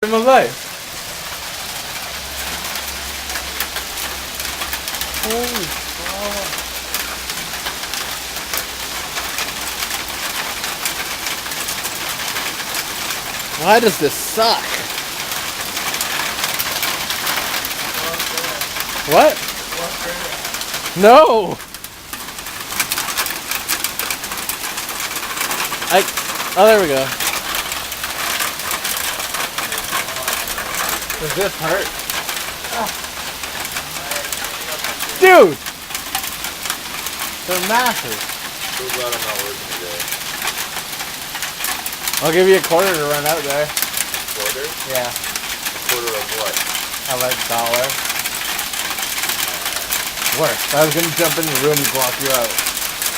in my life. Holy fuck. Why does this suck? What? No! Oh, there we go. Does this hurt? Oh. Dude! They're massive. So glad I'm not working today. I'll give you a quarter to run out there. Quarter? Yeah. A quarter of what? I like $1. Worse. I was gonna jump in the room and block you out.